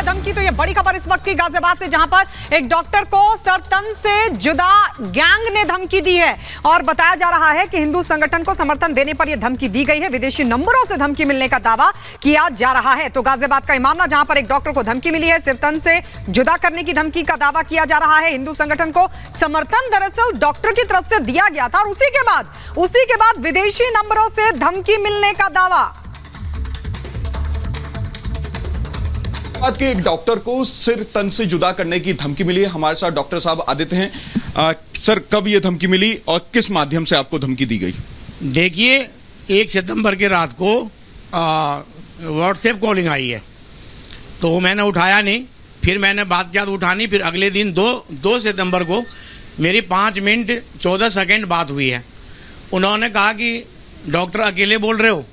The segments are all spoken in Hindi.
है धमकी। तो ये बड़ी खबर इस वक्त की गाजियाबाद से, जहां पर एक डॉक्टर को सरतन से जुदा गैंग ने धमकी दी है और बताया जा रहा है कि हिंदू संगठन को समर्थन देने पर यह धमकी दी गई है। विदेशी नंबरों से धमकी मिलने का दावा किया जा रहा है। तो गाजियाबाद का मामला, जहां पर एक डॉक्टर को धमकी मिली है, सरतन से जुदा करने की धमकी का दावा किया जा रहा है। हिंदू संगठन को समर्थन दरअसल डॉक्टर की तरफ से दिया गया था और उसी के बाद विदेशी नंबरों से धमकी मिलने का दावा। बात के एक डॉक्टर को सिर तन से जुदा करने की धमकी मिली है। हमारे साथ डॉक्टर साहब आदित्य हैं। सर, कब ये धमकी मिली और किस माध्यम से आपको धमकी दी गई? देखिए, 1 सितंबर के रात को व्हाट्सएप कॉलिंग आई है, तो मैंने उठाया नहीं। फिर मैंने बात किया तो उठानी। फिर अगले दिन 2 सितंबर को मेरी 5 मिनट 14 सेकंड बात हुई है। उन्होंने कहा कि डॉक्टर अकेले बोल रहे हो?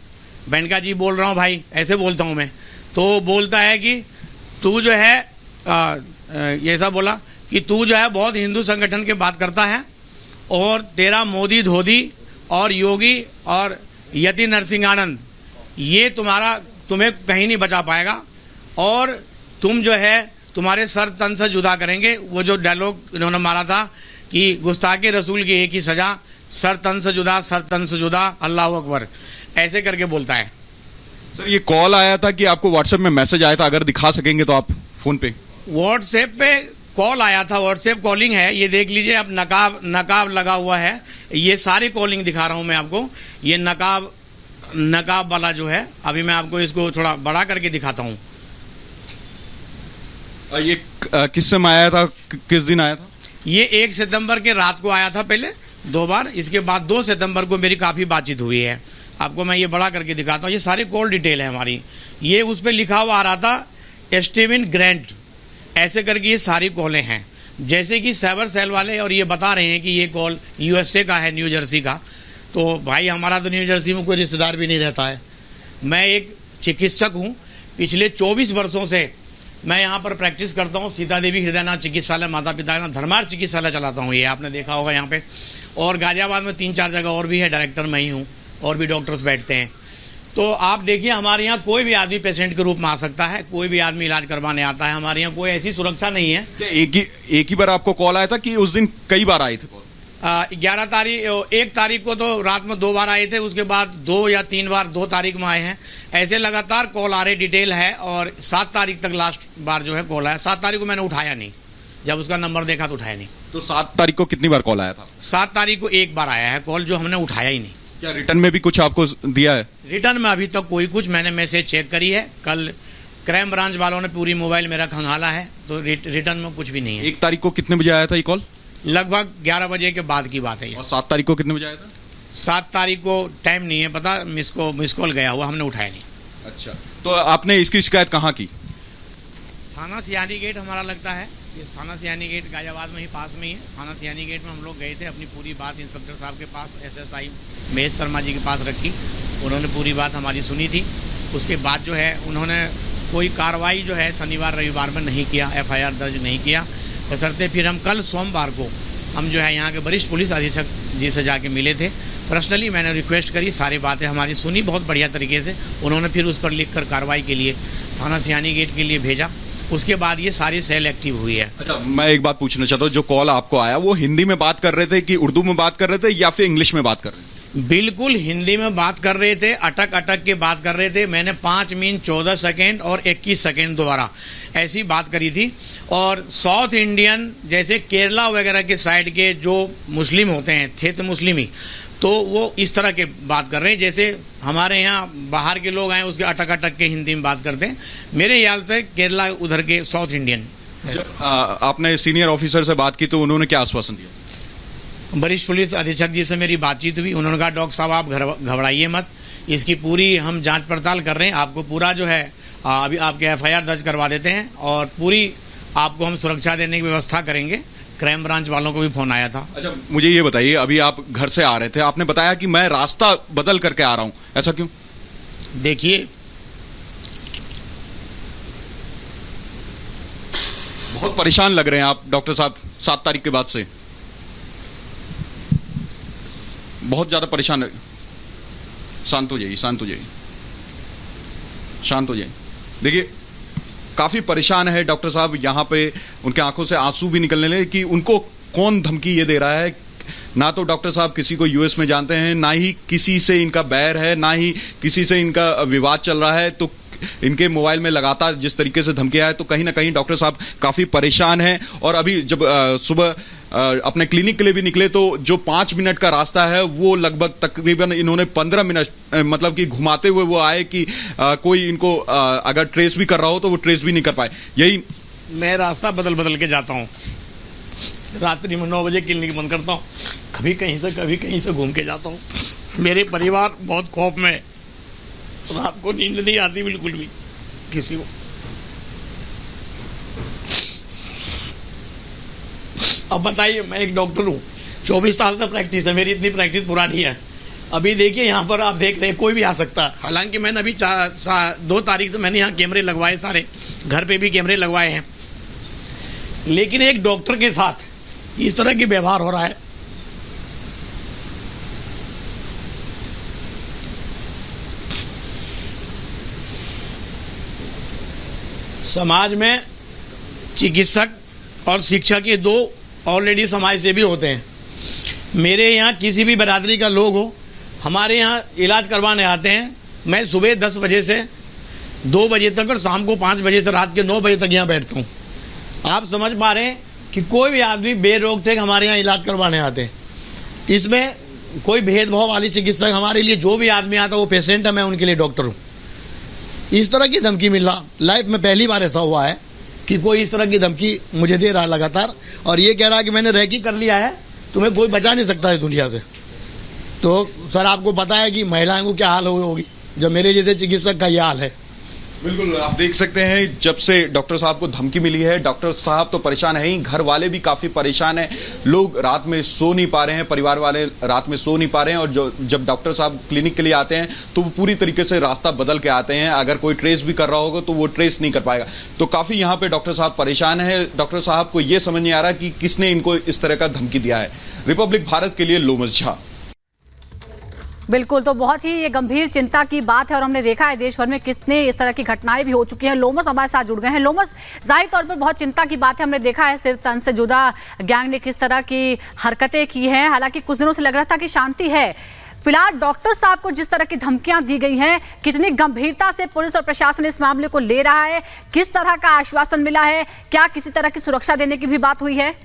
मैंने कहा जी बोल रहा हूँ भाई, ऐसे बोलता हूँ मैं। तो बोलता है कि तू जो है ऐसा बोला कि तू जो है बहुत हिंदू संगठन की बात करता है और तेरा मोदी धोदी और योगी और यति नरसिंहानंद ये तुम्हें कहीं नहीं बचा पाएगा और तुम जो है तुम्हारे सर तन से जुदा करेंगे। वो जो डायलॉग इन्होंने मारा था कि गुस्ताखे रसूल की एक ही सजा, सर तन से जुदा, सर तन से जुदा, अल्लाह अकबर, ऐसे करके बोलता है। सर, ये कॉल आया था कि आपको व्हाट्सएप में मैसेज आया था? अगर दिखा सकेंगे तो आप फोन पे। व्हाट्सएप पे कॉल आया था, व्हाट्सएप कॉलिंग है, ये देख लीजिए। अब नकाब लगा हुआ है, ये सारी कॉलिंग दिखा रहा हूं मैं आपको। ये नकाब वाला जो है, अभी मैं आपको इसको थोड़ा बड़ा करके दिखाता हूं। ये किस समय आया था, किस दिन आया था? ये 1 सितंबर के रात को आया था पहले 2 बार। इसके बाद 2 सितंबर को मेरी काफी बातचीत हुई है। आपको मैं ये बड़ा करके दिखाता हूँ। ये सारी कॉल डिटेल है हमारी। ये उस पर लिखा हुआ आ रहा था स्टीवन ग्रैंट, ऐसे करके ये सारी कॉलें हैं। जैसे कि साइबर सेल वाले और ये बता रहे हैं कि ये कॉल यूएसए का है, न्यू जर्सी का। तो भाई हमारा तो न्यू जर्सी में कोई रिश्तेदार भी नहीं रहता है। मैं एक चिकित्सक हूँ, पिछले 24 वर्षों से मैं यहाँ पर प्रैक्टिस करता हूँ। सीता देवी हृदयनाथ चिकित्सालय, माता पिता का धर्मार्थ चिकित्सालय चलाता हूँ, ये आपने देखा होगा यहाँ पे। और गाजियाबाद में 3-4 जगह और भी है, डायरेक्टर मैं ही हूँ और भी डॉक्टर्स बैठते हैं। तो आप देखिए, हमारे यहाँ कोई भी आदमी पेशेंट के रूप में आ सकता है, कोई भी आदमी इलाज करवाने आता है। हमारे यहाँ कोई ऐसी सुरक्षा नहीं है। क्या एक ही बार आपको कॉल आया था कि उस दिन कई बार आए थे कॉल? 1 तारीख को तो रात में 2 बार आए थे, उसके बाद 2 या 3 बार 2 तारीख में आए हैं। ऐसे लगातार कॉल आ रहे, डिटेल है। और 7 तारीख तक लास्ट बार जो है कॉल आया। 7 तारीख को मैंने उठाया नहीं, जब उसका नंबर देखा तो उठाया नहीं। तो 7 तारीख को कितनी बार कॉल आया था? 7 तारीख को 1 बार आया है कॉल, जो हमने उठाया ही नहीं। क्या रिटर्न में भी कुछ आपको दिया है? रिटर्न में अभी तक कोई कुछ, मैंने मैसेज चेक करी है। कल क्राइम ब्रांच वालों ने पूरी मोबाइल मेरा खंगाला है, तो रिटर्न में कुछ भी नहीं है। 1 तारीख को कितने बजे आया था ये कॉल? लगभग 11 बजे के बाद की बात है। और 7 तारीख को कितने बजे आया था? 7 तारीख को टाइम नहीं है पता, मिस कॉल गया हुआ, हमने उठाया नहीं। अच्छा, तो आपने इसकी शिकायत कहाँ की? थाना सियानी गेट हमारा लगता है। ये थाना सियानी गेट गाजियाबाद में ही पास में ही है। थाना सियानी गेट में हम लोग गए थे, अपनी पूरी बात इंस्पेक्टर साहब के पास, SSI महेश शर्मा जी के पास रखी। उन्होंने पूरी बात हमारी सुनी थी। उसके बाद जो है उन्होंने कोई कार्रवाई जो है शनिवार रविवार में नहीं किया, FIR दर्ज नहीं किया। बशर्ते फिर हम कल सोमवार को हम जो है यहाँ के वरिष्ठ पुलिस अधीक्षक जी से जाके मिले थे। पर्सनली मैंने रिक्वेस्ट करी, सारी बातें हमारी सुनी बहुत बढ़िया तरीके से। उन्होंने फिर उस पर लिखकर कार्रवाई के लिए थाना सियानी गेट के लिए भेजा। उसके बाद ये सारी सेल एक्टिव हुई है। अच्छा, मैं एक बात पूछना चाहता हूँ, जो कॉल आपको आया वो हिंदी में बात कर रहे थे कि उर्दू में बात कर रहे थे या फिर इंग्लिश में बात कर रहे थे? बिल्कुल हिंदी में बात कर रहे थे, अटक के बात कर रहे थे। मैंने 5 मिनट 14 सेकेंड और 21 सेकेंड दोबारा ऐसी बात करी थी। और साउथ इंडियन जैसे केरला वगैरह के साइड के जो मुस्लिम होते हैं, थे तो मुस्लिम ही, तो वो इस तरह के बात कर रहे हैं जैसे हमारे यहाँ बाहर के लोग आए उसके अटक के हिंदी में बात करते हैं। मेरे ख्याल से केरला उधर के साउथ इंडियन। आपने सीनियर ऑफिसर से बात की तो उन्होंने क्या आश्वासन दिया? वरिष्ठ पुलिस अधीक्षक जी से मेरी बातचीत हुई। उन्होंने कहा डॉक्टर साहब आप घबराइए मत, इसकी पूरी हम जांच पड़ताल कर रहे हैं। आपको पूरा जो है अभी आपके FIR दर्ज करवा देते हैं और पूरी आपको हम सुरक्षा देने की व्यवस्था करेंगे। क्राइम ब्रांच वालों को भी फोन आया था। अच्छा, मुझे ये बताइए, अभी आप घर से आ रहे थे, आपने बताया कि मैं रास्ता बदल करके आ रहा हूं, ऐसा क्यों? देखिए, बहुत परेशान लग रहे हैं आप डॉक्टर साहब 7 तारीख के बाद से, बहुत ज्यादा परेशान है। शांत हो जाइए, शांत हो जाइए, शांत हो जाइए। देखिए, काफी परेशान है डॉक्टर साहब। यहाँ पे उनके आंखों से आंसू भी निकलने लगे कि उनको कौन धमकी ये दे रहा है। ना तो डॉक्टर साहब किसी को यूएस में जानते हैं, ना ही किसी से इनका बैर है, ना ही किसी से इनका विवाद चल रहा है। तो इनके मोबाइल में लगातार जिस तरीके से धमकियां है, तो कहीं ना कहीं डॉक्टर साहब काफी परेशान हैं। और अभी जब सुबह अपने क्लिनिक के लिए भी निकले तो जो 5 मिनट का रास्ता है वो लगभग तकरीबन इन्होंने 15 मिनट मतलब कि घुमाते हुए वो आए कि कोई इनको अगर ट्रेस भी कर रहा हो तो वो ट्रेस भी नहीं कर पाए। यही मैं रास्ता बदल बदल के जाता हूँ। रात्रि में 9 बजे क्लिनिक बंद करता हूँ, कभी कहीं से घूम के जाता हूँ। मेरे परिवार बहुत खौफ में है, रात को नींद नहीं आती बिल्कुल भी किसी को। अब बताइए, मैं एक डॉक्टर हूँ, 24 साल से प्रैक्टिस है मेरी, इतनी प्रैक्टिस पुरानी है। अभी देखिए यहाँ पर आप देख रहे हैं कोई भी आ सकता है। हालांकि मैंने अभी 2 तारीख से मैंने यहाँ कैमरे लगवाए, सारे घर पे भी कैमरे लगवाए हैं, लेकिन एक डॉक्टर के साथ इस तरह की व्यवहार हो रहा है। समाज में चिकित्सक और शिक्षक ये 2 ऑलरेडी समाज सेवी होते हैं। मेरे यहाँ किसी भी बरादरी का लोग हो, हमारे यहाँ इलाज करवाने आते हैं। मैं सुबह 10 बजे से 2 बजे तक और शाम को 5 बजे से रात के 9 बजे तक यहाँ बैठता हूँ। आप समझ पा रहे हैं कि कोई भी आदमी बेरोक थे हमारे यहाँ इलाज करवाने आते हैं। इसमें कोई भेदभाव वाली चिकित्सक हमारे लिए, जो भी आदमी आता है वो पेशेंट है, मैं उनके लिए डॉक्टर हूँ। इस तरह की धमकी मिलना लाइफ में पहली बार ऐसा हुआ है कि कोई इस तरह की धमकी मुझे दे रहा है लगातार, और ये कह रहा है कि मैंने रेकी कर लिया है, तुम्हें कोई बचा नहीं सकता है दुनिया से। तो सर आपको पता है कि महिलाओं को क्या हाल होगी जब मेरे जैसे चिकित्सक का ये हाल है। बिल्कुल, आप देख सकते हैं जब से डॉक्टर साहब को धमकी मिली है, डॉक्टर साहब तो परेशान है ही, घर वाले भी काफी परेशान हैं। लोग रात में सो नहीं पा रहे हैं, परिवार वाले रात में सो नहीं पा रहे हैं। और जब डॉक्टर साहब क्लिनिक के लिए आते हैं तो वो पूरी तरीके से रास्ता बदल के आते हैं। अगर कोई ट्रेस भी कर रहा होगा तो वो ट्रेस नहीं कर पाएगा। तो काफी यहाँ पे डॉक्टर साहब परेशान है। डॉक्टर साहब को ये समझ नहीं आ रहा कि किसने इनको इस तरह का धमकी दिया है। रिपब्लिक भारत के लिए लोमस झा। बिल्कुल, तो बहुत ही ये गंभीर चिंता की बात है और हमने देखा है देश भर में कितने इस तरह की घटनाएं भी हो चुकी हैं। लोमस हमारे साथ जुड़ गए हैं। लोमस, जाहिर तौर पर बहुत चिंता की बात है। हमने देखा है सिर तन से जुदा गैंग ने किस तरह की हरकतें की हैं। हालांकि कुछ दिनों से लग रहा था कि शांति है। फिलहाल डॉक्टर साहब को जिस तरह की धमकियां दी गई हैं, कितनी गंभीरता से पुलिस और प्रशासन इस मामले को ले रहा है, किस तरह का आश्वासन मिला है, क्या किसी तरह की सुरक्षा देने की भी बात हुई है?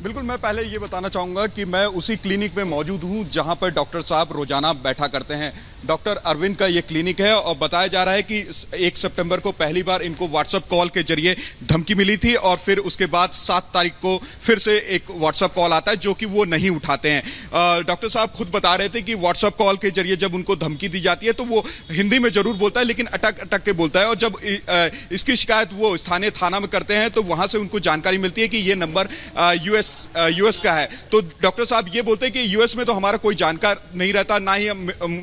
बिल्कुल, मैं पहले ये बताना चाहूंगा कि मैं उसी क्लिनिक में मौजूद हूं जहां पर डॉक्टर साहब रोजाना बैठा करते हैं। डॉक्टर अरविंद का ये क्लिनिक है और बताया जा रहा है कि 1 सितंबर को पहली बार इनको व्हाट्सएप कॉल के जरिए धमकी मिली थी और फिर उसके बाद 7 तारीख को फिर से एक व्हाट्सएप कॉल आता है जो कि वो नहीं उठाते हैं। डॉक्टर साहब खुद बता रहे थे कि व्हाट्सएप कॉल के जरिए जब उनको धमकी दी जाती है तो वो हिंदी में जरूर बोलता है, लेकिन अटक अटक के बोलता है। और जब इसकी शिकायत वो स्थानीय थाना में करते हैं तो वहां से उनको जानकारी मिलती है कि ये नंबर यूएस का है। तो डॉक्टर साहब ये बोलते हैं कि यूएस में तो हमारा कोई जानकार नहीं रहता, ना ही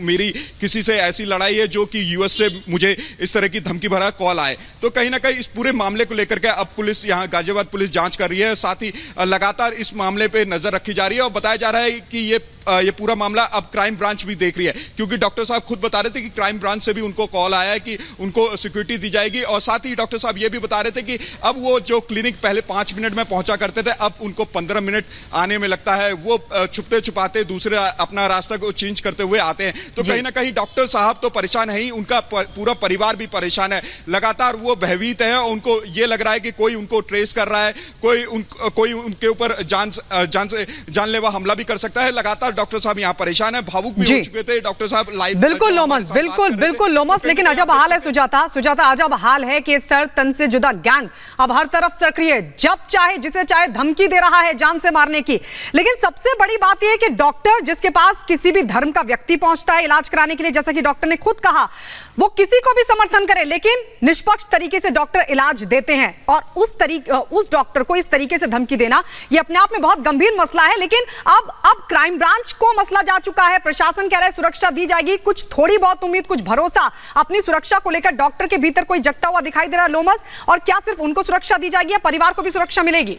मेरी किसी से ऐसी लड़ाई है जो कि यूएस से मुझे इस तरह की धमकी भरा कॉल आए। तो कहीं ना कहीं इस पूरे मामले को लेकर के अब पुलिस, यहाँ गाजियाबाद पुलिस जांच कर रही है, साथ ही लगातार इस मामले पे नजर रखी जा रही है। और बताया जा रहा है कि ये पूरा मामला अब क्राइम ब्रांच भी देख रही है, क्योंकि डॉक्टर साहब खुद बता रहे थे कि क्राइम ब्रांच से भी उनको कॉल आया है कि उनको सिक्योरिटी दी जाएगी। और साथ ही डॉक्टर साहब ये भी बता रहे थे कि अब वो जो क्लिनिक पहले 5 मिनट में पहुंचा करते थे, अब उनको 15 मिनट आने में लगता है। वो छुपते छुपाते दूसरे अपना रास्ता को चेंज करते हुए आते हैं। तो कहीं ना कहीं डॉक्टर साहब तो परेशान है ही, उनका पूरा परिवार भी परेशान है। लगातार वो भयभीत है, उनको ये लग रहा है कि कोई उनको ट्रेस कर रहा है, कोई उनके ऊपर जानलेवा हमला भी कर सकता है। लगातार डॉक्टर साहब यहाँ परेशान है, भावुक भी हो चुके थे डॉक्टर साहब लाइव। बिल्कुल लोमस, बिल्कुल लोमस, लेकिन अजब हाल है सुजाता, अजब हाल है कि सर तन से जुदा गैंग अब हर तरफ सक्रिय है, जब चाहे जिसे चाहे धमकी दे रहा है जान से मारने की। लेकिन सबसे बड़ी बात यह है कि डॉक्टर जिसके पास किसी भी धर्म का व्यक्ति पहुंचता है इलाज कराने के लिए, जैसा कि डॉक्टर ने खुद कहा, वो किसी को भी समर्थन करे, लेकिन निष्पक्ष तरीके से डॉक्टर इलाज देते हैं। और उस डॉक्टर को इस तरीके से धमकी देना यह अपने आप में बहुत गंभीर मसला है। लेकिन अब क्राइम ब्रांच को मसला जा चुका है, प्रशासन कह रहा है सुरक्षा दी जाएगी। कुछ थोड़ी बहुत उम्मीद, कुछ भरोसा अपनी सुरक्षा को लेकर डॉक्टर के भीतर कोई जगता हुआ दिखाई दे रहा है लोमस? और क्या सिर्फ उनको सुरक्षा दी जाएगी या परिवार को भी सुरक्षा मिलेगी?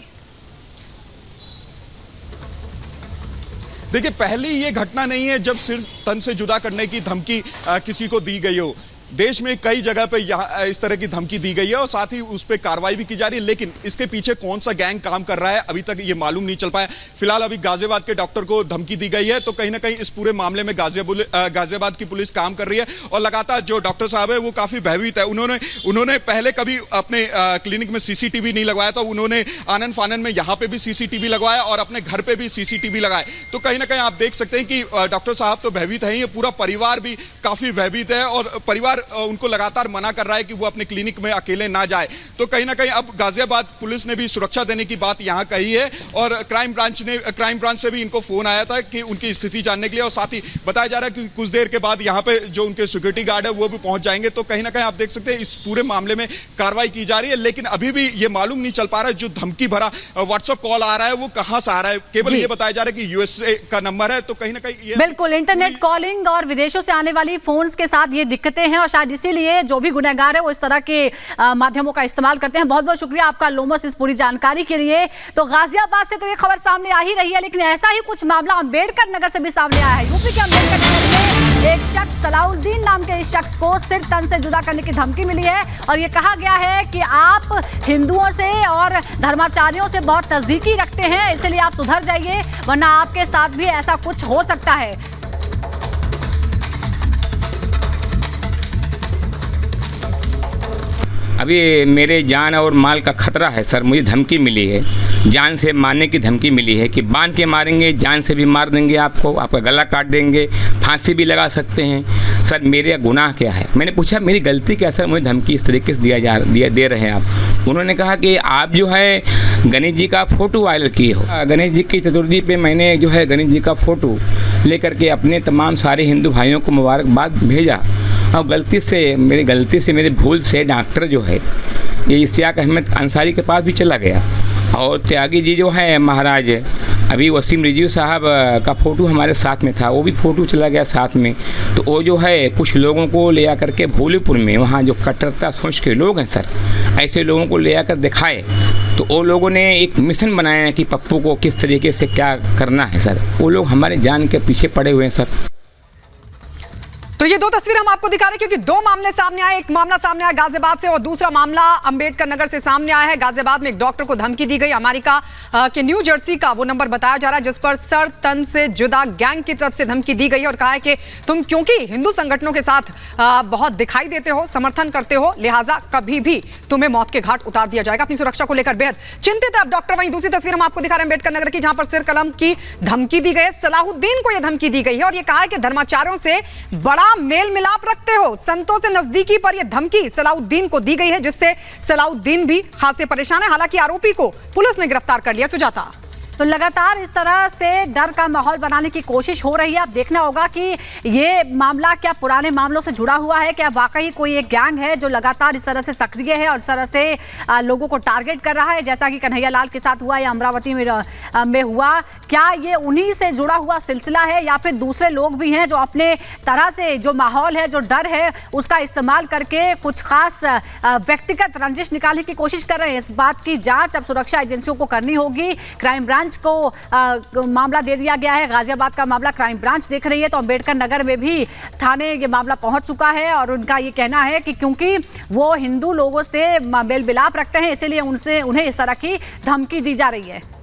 देखिए, पहली ये घटना नहीं है जब सिर तन से जुदा करने की धमकी किसी को दी गई हो। देश में कई जगह पे यहाँ इस तरह की धमकी दी गई है और साथ ही उस पर कार्रवाई भी की जा रही है, लेकिन इसके पीछे कौन सा गैंग काम कर रहा है अभी तक ये मालूम नहीं चल पाया। फिलहाल अभी गाजियाबाद के डॉक्टर को धमकी दी गई है, तो कहीं ना कहीं इस पूरे मामले में गाजियाबाद की पुलिस काम कर रही है और लगातार जो डॉक्टर साहब है वो काफी भयभीत है। उन्होंने पहले कभी अपने क्लिनिक में सीसीटीवी नहीं लगवाया, तो उन्होंने आनन फानन में यहाँ पे भी सीसीटीवी लगवाया और अपने घर पे भी सीसीटीवी लगाए। तो कहीं ना कहीं आप देख सकते हैं कि डॉक्टर साहब तो भयभीत है, ये पूरा परिवार भी काफी भयभीत है और परिवार उनको लगातार मना कर रहा है कि वो अपने क्लिनिक में अकेले ना जाए। तो कहीं ना कहीं अब गाजियाबाद पुलिस ने भी सुरक्षा देने की बात यहां कही है और क्राइम ब्रांच से भी इनको फोन आया था कि उनकी स्थिति जानने के लिए, और साथ ही बताया जा रहा है कि कुछ देर के बाद यहां पे जो उनके सिक्योरिटी गार्ड है वो भी पहुंच जाएंगे। तो कहीं ना कहीं आप देख सकते हैं इस पूरे मामले में कार्रवाई की जा रही है, लेकिन अभी भी ये मालूम नहीं चल पा रहा है जो धमकी भरा व्हाट्सएप कॉल आ रहा है वो कहां से आ रहा है। केवल ये बताया जा रहा है कि यूएसए का नंबर है, तो कहीं ना कहीं बिल्कुल इंटरनेट कॉलिंग और विदेशों से आने वाली फोन्स के साथ ये दिक्कतें हैं और शायद इसीलिए जो भी गुनहगार है वो इस तरह के माध्यमों का इस्तेमाल करते हैं। बहुत बहुत शुक्रिया आपका लोमस इस पूरी जानकारी के लिए। तो गाजियाबाद से तो ये खबर सामने आ ही रही है, लेकिन ऐसा ही कुछ मामला अम्बेडकर नगर से भी सामने आया है। यूपी के अम्बेडकर नगर में एक शख्स सलाउद्दीन नाम के इस शख्स को सिर तन से जुदा करने की धमकी मिली है और ये कहा गया है कि आप हिंदुओं से और धर्माचार्यों से बहुत नजदीकी रखते हैं, इसलिए आप सुधर जाइए वरना आपके साथ भी ऐसा कुछ हो सकता है। अभी मेरे जान और माल का खतरा है सर, मुझे धमकी मिली है, जान से मारने की धमकी मिली है कि बांध के मारेंगे, जान से भी मार देंगे आपको, आपका गला काट देंगे, फांसी भी लगा सकते हैं। सर मेरे गुनाह क्या है? मैंने पूछा मेरी गलती क्या सर, मुझे धमकी इस तरीके से दे रहे हैं आप? उन्होंने कहा कि आप जो है गणेश जी का फ़ोटो वायरल किए हो। गणेश जी की चतुर्थी पे मैंने जो है गणेश जी का फ़ोटो लेकर के अपने तमाम सारे हिंदू भाइयों को मुबारकबाद भेजा और मेरी गलती से मेरे भूल से डॉक्टर जो है ये इश्तियाक अहमद अंसारी के पास भी चला गया और त्यागी जी जो है महाराज अभी वसीम रिजवी साहब का फ़ोटो हमारे साथ में था, वो भी फ़ोटो चला गया साथ में। तो वो जो है कुछ लोगों को ले आकर के भोलेपुर में वहाँ जो कट्टरता सोच के लोग हैं सर, ऐसे लोगों को ले आकर दिखाए तो वो लोगों ने एक मिशन बनाया है कि पप्पू को किस तरीके से क्या करना है सर। वो लोग हमारे जान के पीछे पड़े हुए हैं सर। तो ये दो तस्वीर हम आपको दिखा रहे हैं क्योंकि दो मामले सामने आए। एक मामला सामने आया गाजियाबाद से और दूसरा मामला अंबेडकर नगर से सामने आया है। गाजियाबाद में एक डॉक्टर को धमकी दी गई, अमेरिका के न्यू जर्सी का वो नंबर बताया जा रहा है जिस पर सर तन से जुदा गैंग की तरफ से धमकी दी गई और कहा है कि तुम क्योंकि हिंदू संगठनों के साथ बहुत दिखाई देते हो, समर्थन करते हो, लिहाजा कभी भी तुम्हें मौत के घाट उतार दिया जाएगा। अपनी सुरक्षा को लेकर बेहद चिंतित है अब डॉक्टर। वहीं दूसरी तस्वीर हम आपको दिखा रहे हैं अम्बेडकर नगर की, जहां पर सिर कलम की धमकी दी गई है। सलाहुद्दीन को यह धमकी दी गई है और यह कहा है कि धर्माचार्यों से बड़ा मेल मिलाप रखते हो, संतों से नजदीकी पर यह धमकी सलाहुद्दीन को दी गई है जिससे सलाहुद्दीन भी खासे परेशान है। हालांकि आरोपी को पुलिस ने गिरफ्तार कर लिया। सुजाता, तो लगातार इस तरह से डर का माहौल बनाने की कोशिश हो रही है। अब देखना होगा कि ये मामला क्या पुराने मामलों से जुड़ा हुआ है, क्या वाकई कोई एक गैंग है जो लगातार इस तरह से सक्रिय है और इस तरह से लोगों को टारगेट कर रहा है, जैसा कि कन्हैया लाल के साथ हुआ या अमरावती में हुआ। क्या ये उन्हीं से जुड़ा हुआ सिलसिला है या फिर दूसरे लोग भी हैं जो अपने तरह से जो माहौल है, जो डर है, उसका इस्तेमाल करके कुछ खास व्यक्तिगत रंजिश निकालने की कोशिश कर रहे हैं? इस बात की जाँच अब सुरक्षा एजेंसियों को करनी होगी। क्राइम ब्रांच को मामला दे दिया गया है, गाजियाबाद का मामला क्राइम ब्रांच देख रही है। तो अंबेडकर नगर में भी थाने ये मामला पहुंच चुका है और उनका ये कहना है कि क्योंकि वो हिंदू लोगों से मेल मिलाप रखते हैं इसलिए उन्हें इस तरह की धमकी दी जा रही है।